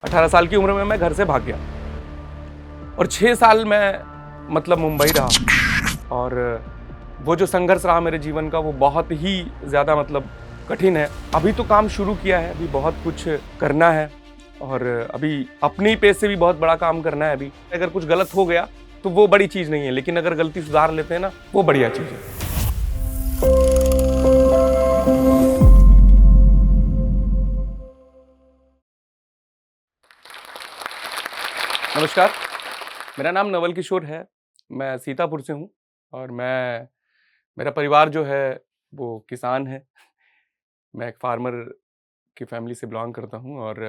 18 साल की उम्र में मैं घर से भाग गया और 6 साल मैं मतलब मुंबई रहा। और वो जो संघर्ष रहा मेरे जीवन का वो बहुत ही ज़्यादा मतलब कठिन है। अभी तो काम शुरू किया है, अभी बहुत कुछ करना है और अभी अपनी पेस से भी बहुत बड़ा काम करना है। अभी अगर कुछ गलत हो गया तो वो बड़ी चीज़ नहीं है, लेकिन अगर गलती सुधार लेते हैं ना, वो बढ़िया चीज़ है। नमस्कार, मेरा नाम नवल किशोर है। मैं सीतापुर से हूँ और मेरा परिवार जो है वो किसान है। मैं एक फार्मर की फैमिली से बिलॉन्ग करता हूँ और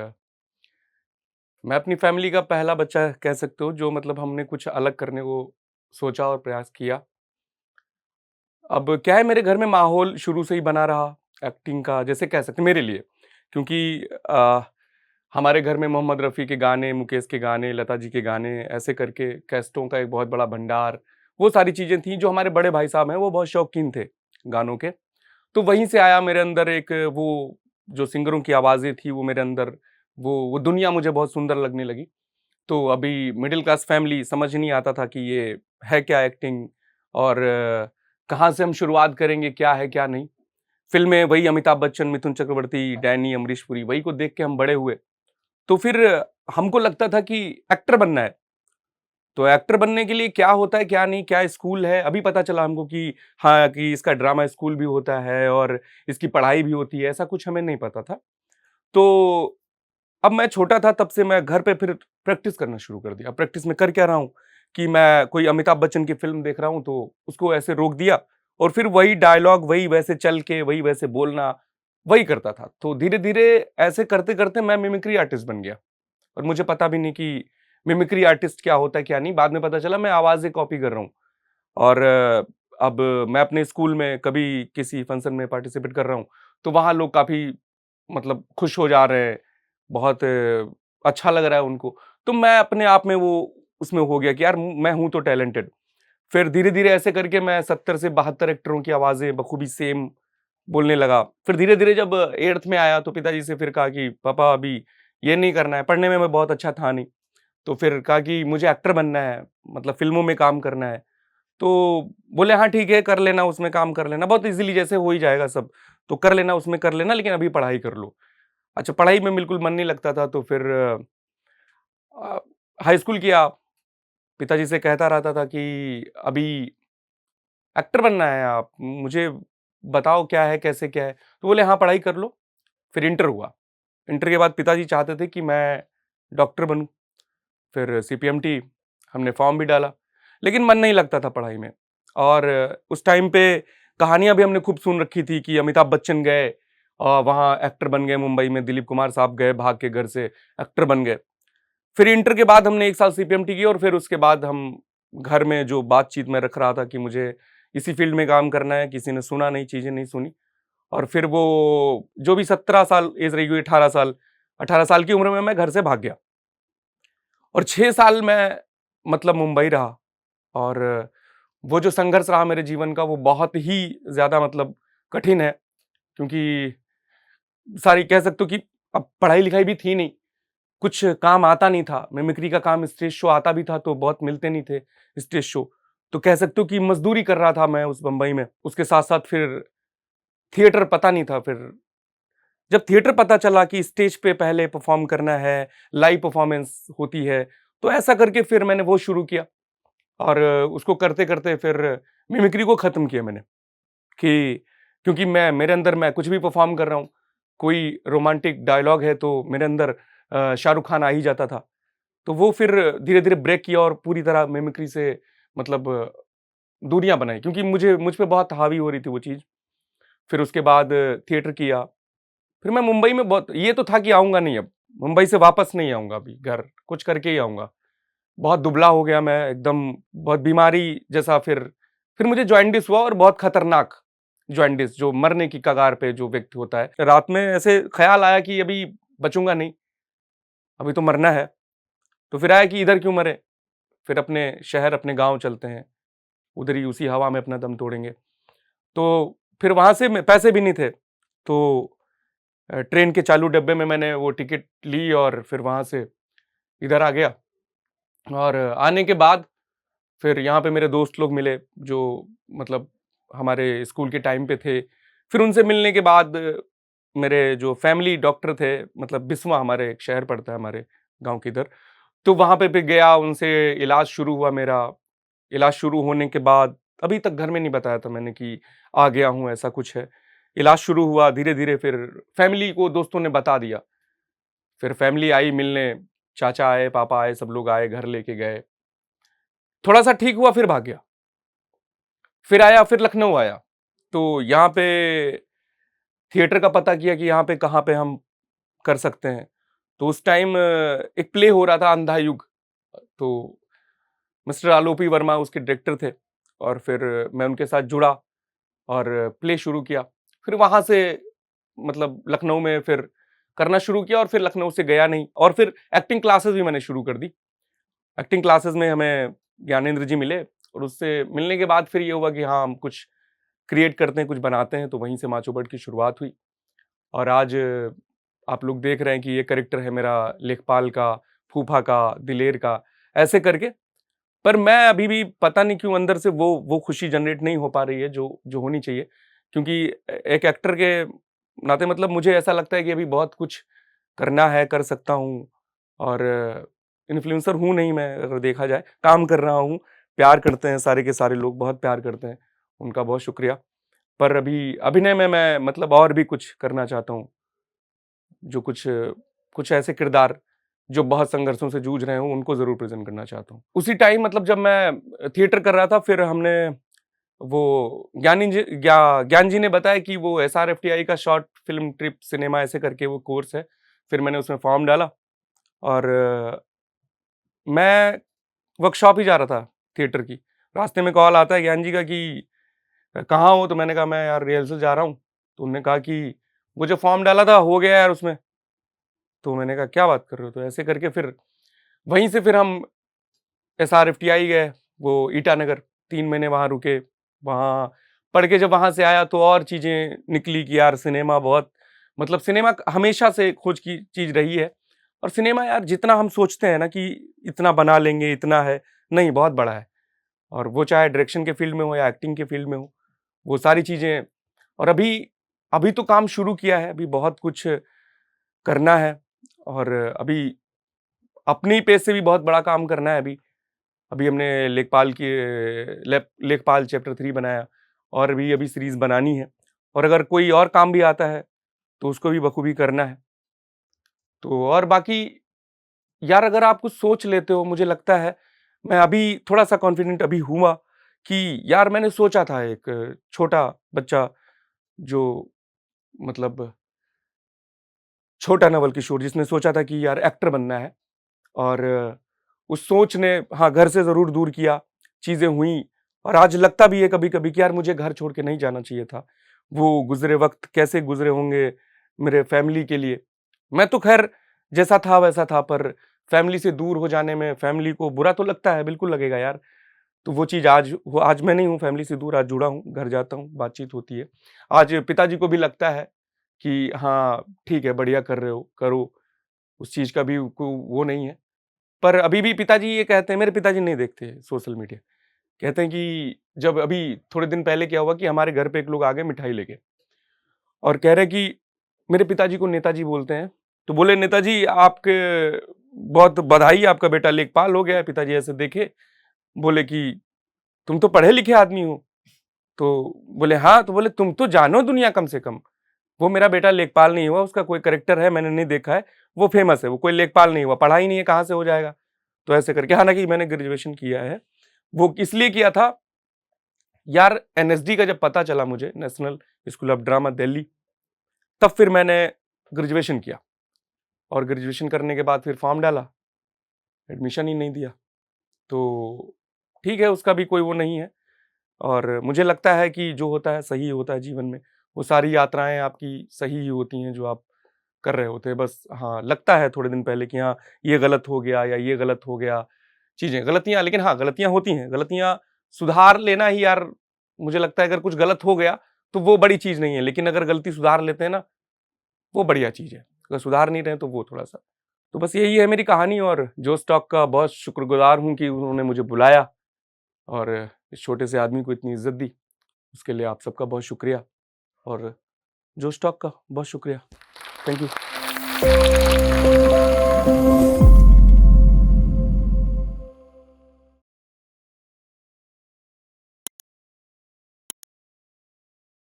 मैं अपनी फैमिली का पहला बच्चा कह सकते हो, जो मतलब हमने कुछ अलग करने को सोचा और प्रयास किया। अब क्या है, मेरे घर में माहौल शुरू से ही बना रहा एक्टिंग का, जैसे कह सकते हैं मेरे लिए, क्योंकि हमारे घर में मोहम्मद रफ़ी के गाने, मुकेश के गाने, लता जी के गाने, ऐसे करके कैसेटों का एक बहुत बड़ा भंडार, वो सारी चीज़ें थीं। जो हमारे बड़े भाई साहब हैं, वो बहुत शौकीन थे गानों के। तो वहीं से आया मेरे अंदर एक वो जो सिंगरों की आवाज़ें थी, वो मेरे अंदर वो दुनिया मुझे बहुत सुंदर लगने लगी। तो अभी मिडिल क्लास फैमिली, समझ नहीं आता था कि ये है क्या एक्टिंग और कहाँ से हम शुरुआत करेंगे, क्या है, क्या नहीं। फ़िल्में वही अमिताभ बच्चन, मिथुन चक्रवर्ती, डैनी, अमरीश पुरी, वही को देख के हम बड़े हुए। तो फिर हमको लगता था कि एक्टर बनना है। तो एक्टर बनने के लिए क्या होता है, क्या नहीं, क्या स्कूल है, अभी पता चला हमको कि हाँ, कि इसका ड्रामा स्कूल भी होता है और इसकी पढ़ाई भी होती है, ऐसा कुछ हमें नहीं पता था। तो अब मैं छोटा था, तब से मैं घर पे फिर प्रैक्टिस करना शुरू कर दिया। प्रैक्टिस में कर क्या रहा हूँ कि मैं कोई अमिताभ बच्चन की फ़िल्म देख रहा हूँ, तो उसको ऐसे रोक दिया और फिर वही डायलॉग, वही वैसे चल के, वही वैसे बोलना, वही करता था। तो धीरे-धीरे ऐसे करते-करते मैं मिमिक्री आर्टिस्ट बन गया और मुझे पता भी नहीं कि मिमिक्री आर्टिस्ट क्या होता है, क्या नहीं। बाद में पता चला मैं आवाज़ें कॉपी कर रहा हूँ और अब मैं अपने स्कूल में कभी किसी फंक्शन में पार्टिसिपेट कर रहा हूँ, तो वहाँ लोग काफ़ी मतलब खुश हो जा रहे हैं, बहुत अच्छा लग रहा है उनको। तो मैं अपने आप में वो उसमें हो गया कि यार मैं हूँ तो टैलेंटेड। फिर धीरे-धीरे ऐसे करके मैं 70 से 72 एक्टरों की आवाज़ें बखूबी सेम बोलने लगा। फिर धीरे-धीरे जब 8th में आया तो पिताजी से फिर कहा कि पापा अभी ये नहीं करना है, पढ़ने में मैं बहुत अच्छा था नहीं। तो फिर कहा कि मुझे एक्टर बनना है, मतलब फ़िल्मों में काम करना है। तो बोले हाँ ठीक है, कर लेना, उसमें काम कर लेना, बहुत ईज़िली जैसे हो ही जाएगा सब। तो कर लेना, उसमें कर लेना, लेकिन अभी पढ़ाई कर लो। अच्छा, पढ़ाई में बिल्कुल मन नहीं लगता था, तो फिर अ, हाई स्कूल किया। पिताजी से कहता रहता था कि अभी एक्टर बनना है, आप मुझे बताओ क्या है, कैसे क्या है? तो बोले हाँ, पढ़ाई कर लो। फिर इंटर हुआ। इंटर के बाद पिताजी चाहते थे कि मैं डॉक्टर बनूँ। फिर सीपीएमटी हमने फॉर्म भी डाला, लेकिन मन नहीं लगता था पढ़ाई में। और उस टाइम पे कहानियाँ भी हमने खूब सुन रखी थी कि अमिताभ बच्चन गए वहाँ एक्टर बन गए मुंबई में, दिलीप कुमार साहब गए भाग के घर से, एक्टर बन गए। फिर इंटर के बाद हमने 1 साल सीपीएमटी की और फिर उसके बाद हम घर में जो बातचीत में रख रहा था कि मुझे इसी फील्ड में काम करना है, किसी ने सुना नहीं, चीज़ें नहीं सुनी। और फिर वो जो भी 17 साल एज रही हुई, 18 साल की उम्र में मैं घर से भाग गया और 6 साल मैं मतलब मुंबई रहा। और वो जो संघर्ष रहा मेरे जीवन का वो बहुत ही ज़्यादा मतलब कठिन है, क्योंकि सारी कह सकते हो कि अब पढ़ाई-लिखाई भी थी नहीं, कुछ काम आता नहीं था, मिमिक्री का काम, स्टेज शो आता भी था तो बहुत मिलते नहीं थे स्टेज शो। तो कह सकते हो कि मज़दूरी कर रहा था मैं उस बम्बई में। उसके साथ-साथ फिर थिएटर पता नहीं था। फिर जब थिएटर पता चला कि स्टेज पे पहले परफ़ॉर्म करना है, लाइव परफ़ॉर्मेंस होती है, तो ऐसा करके फिर मैंने वो शुरू किया और उसको करते-करते फिर मिमिक्री को ख़त्म किया मैंने कि क्योंकि मेरे अंदर मैं कुछ भी परफ़ॉर्म कर रहा हूँ, कोई रोमांटिक डायलॉग है तो मेरे अंदर शाहरुख खान आ ही जाता था। तो वो फिर धीरे-धीरे ब्रेक किया और पूरी तरह मिमिक्री से मतलब दूरियाँ बनाई, क्योंकि मुझ पे बहुत हावी हो रही थी वो चीज़। फिर उसके बाद थिएटर किया। फिर मैं मुंबई में बहुत ये तो था कि आऊँगा नहीं अब, मुंबई से वापस नहीं आऊँगा अभी घर, कुछ करके ही आऊँगा। बहुत दुबला हो गया मैं एकदम, बहुत बीमारी जैसा। फिर मुझे जॉन्डिस हुआ और बहुत खतरनाक जॉन्डिस, जो मरने की कगार पे जो व्यक्ति होता है। रात में ऐसे ख़्याल आया कि अभी बचूँगा नहीं, अभी तो मरना है। तो फिर आया कि इधर क्यों मरे, फिर अपने शहर, अपने गाँव चलते हैं, उधर ही उसी हवा में अपना दम तोड़ेंगे। तो फिर वहाँ से पैसे भी नहीं थे, तो ट्रेन के चालू डब्बे में मैंने वो टिकट ली और फिर वहाँ से इधर आ गया। और आने के बाद फिर यहाँ पे मेरे दोस्त लोग मिले जो मतलब हमारे स्कूल के टाइम पे थे। फिर उनसे मिलने के बाद मेरे जो फैमिली डॉक्टर थे, मतलब बिस्वा हमारे एक शहर पड़ता है हमारे गाँव के इधर, तो वहाँ पे भी गया, उनसे इलाज शुरू हुआ मेरा। इलाज शुरू होने के बाद अभी तक घर में नहीं बताया था मैंने कि आ गया हूँ, ऐसा कुछ है। इलाज शुरू हुआ, धीरे-धीरे फिर फैमिली को दोस्तों ने बता दिया। फिर फैमिली आई मिलने, चाचा आए, पापा आए, सब लोग आए, घर लेके गए। थोड़ा-सा ठीक हुआ फिर भाग गया। फिर आया, फिर लखनऊ आया। तो यहाँ पे थिएटर का पता किया कि यहाँ पे कहाँ पे हम कर सकते हैं। तो उस टाइम एक प्ले हो रहा था अंधा युग। तो मिस्टर आलोपी वर्मा उसके डायरेक्टर थे और फिर मैं उनके साथ जुड़ा और प्ले शुरू किया। फिर वहाँ से मतलब लखनऊ में फिर करना शुरू किया और फिर लखनऊ से गया नहीं और फिर एक्टिंग क्लासेस भी मैंने शुरू कर दी। एक्टिंग क्लासेस में हमें ज्ञानेंद्र जी मिले और उससे मिलने के बाद फिर ये हुआ कि हाँ, हम कुछ क्रिएट करते हैं, कुछ बनाते हैं, तो वहीं से माँ चौपड़ की शुरुआत हुई। और आज आप लोग देख रहे हैं कि ये कैरेक्टर है मेरा लेखपाल का, फूफा का, दिलेर का, ऐसे करके। पर मैं अभी भी पता नहीं क्यों अंदर से वो खुशी जनरेट नहीं हो पा रही है जो जो होनी चाहिए। क्योंकि एक एक्टर के नाते मतलब मुझे ऐसा लगता है कि अभी बहुत कुछ करना है, कर सकता हूँ और इन्फ्लुएंसर हूँ नहीं मैं, अगर देखा जाए, काम कर रहा हूँ। प्यार करते हैं सारे के सारे लोग, बहुत प्यार करते हैं, उनका बहुत शुक्रिया। पर अभी अभिनय में मैं मतलब और भी कुछ करना चाहता हूँ। जो कुछ कुछ ऐसे किरदार जो बहुत संघर्षों से जूझ रहे हों, उनको ज़रूर प्रेज़ेंट करना चाहता हूँ। उसी टाइम मतलब जब मैं थिएटर कर रहा था, फिर हमने वो ज्ञान जी ने बताया कि वो एसआरएफटीआई का शॉर्ट फ़िल्म ट्रिप सिनेमा ऐसे करके वो कोर्स है। फिर मैंने उसमें फ़ॉर्म डाला और मैं वर्कशॉप ही जा रहा था थिएटर की। रास्ते में कॉल आता है ज्ञान जी का कि कहाँ हो? तो मैंने कहा मैं यार रिहर्सल जा रहा हूँ। तो उन्होंने कहा कि वो जो फ़ॉर्म डाला था हो गया यार उसमें। तो मैंने कहा क्या बात कर रहे हो? तो ऐसे करके फिर वहीं से फिर हम एसआरएफटीआई गए, वो ईटानगर 3 महीने वहाँ रुके। वहाँ पढ़ के जब वहाँ से आया तो और चीज़ें निकली कि यार सिनेमा बहुत मतलब सिनेमा हमेशा से खोज की चीज़ रही है और सिनेमा यार जितना हम सोचते हैं ना कि इतना बना लेंगे, इतना है, नहीं बहुत बड़ा है। और वो चाहे डायरेक्शन के फ़ील्ड में हो या एक्टिंग के फ़ील्ड में हो, वो सारी चीज़ें और अभी अभी तो काम शुरू किया है, अभी बहुत कुछ करना है और अभी अपनी पेस से भी बहुत बड़ा काम करना है अभी। अभी हमने लेखपाल चैप्टर 3 बनाया और भी अभी सीरीज़ बनानी है और अगर कोई और काम भी आता है, तो उसको भी बखूबी करना है। तो और बाकी यार अगर आप कुछ सोच लेते हो, मुझे लगता है मैं अभी थोड़ा-सा कॉन्फिडेंट अभी हुआ कि यार मैंने सोचा था एक छोटा बच्चा जो मतलब छोटा नवल किशोर जिसने सोचा था कि यार एक्टर बनना है और उस सोच ने हाँ, घर से ज़रूर दूर किया, चीज़ें हुईं और आज लगता भी है कभी-कभी कि यार मुझे घर छोड़ के नहीं जाना चाहिए था। वो गुज़रे वक़्त कैसे गुज़रे होंगे मेरे फैमिली के लिए। मैं तो ख़ैर जैसा था वैसा था पर फैमिली से दूर हो जाने में फैमिली को बुरा तो लगता है, बिल्कुल लगेगा यार। तो वो चीज़ आज मैं नहीं हूँ फैमिली से दूर, आज जुड़ा हूँ, घर जाता हूँ, बातचीत होती है। आज पिताजी को भी लगता है कि हाँ, ठीक है, बढ़िया कर रहे हो, करो। उस चीज़ का भी को वो नहीं है। पर अभी भी पिताजी ये कहते हैं मेरे पिताजी नहीं देखते सोशल मीडिया। कहते हैं कि जब अभी थोड़े दिन पहले क्या हुआ कि हमारे घर पे एक लोग आ गए मिठाई लेके और कह रहे कि मेरे पिताजी को नेताजी बोलते हैं। तो बोले नेताजी आपके बहुत बधाई आपका बेटा लेखपाल हो गया है। पिताजी ऐसे देखे, बोले कि तुम तो पढ़े लिखे आदमी हो। तो बोले हाँ, तो बोले तुम तो जानो दुनिया कम से कम। वो मेरा बेटा लेखपाल नहीं हुआ, उसका कोई कैरेक्टर है मैंने नहीं देखा है, वो फेमस है, वो कोई लेखपाल नहीं हुआ, पढ़ा ही नहीं है कहाँ से हो जाएगा? तो ऐसे करके हालाँकि मैंने ग्रेजुएशन किया है। वो इसलिए किया था, यार एनएसडी का जब पता चला मुझे national school of drama Delhi, तब फिर मैंने ग्रेजुएशन किया और ग्रेजुएशन करने के बाद फिर फॉर्म डाला, एडमिशन ही नहीं दिया। तो ठीक है, उसका भी कोई वो नहीं है और मुझे लगता है कि जो होता है सही होता है जीवन में। वो सारी यात्राएँ आपकी सही ही होती हैं जो आप कर रहे होते हैं। बस हाँ, लगता है थोड़े दिन पहले कि हाँ, ये गलत हो गया या ये गलत हो गया, चीज़ें गलतियाँ लेकिन हाँ, गलतियाँ होती हैं। गलतियाँ सुधार लेना ही यार मुझे लगता है अगर कुछ गलत हो गया, तो वो बड़ी चीज़ नहीं है। लेकिन अगर गलती सुधार लेते हैं ना, वो बढ़िया चीज़ है। अगर सुधार नहीं रहे हैं तो वो थोड़ा-सा, तो बस यही है मेरी कहानी। और जो स्टॉक का बहुत शुक्रगुज़ार हूँ कि उन्होंने मुझे बुलाया और इस छोटे से आदमी को इतनी इज़्ज़त दी, उसके लिए आप सबका बहुत शुक्रिया। और जो स्टॉक का बहुत शुक्रिया। Thank you.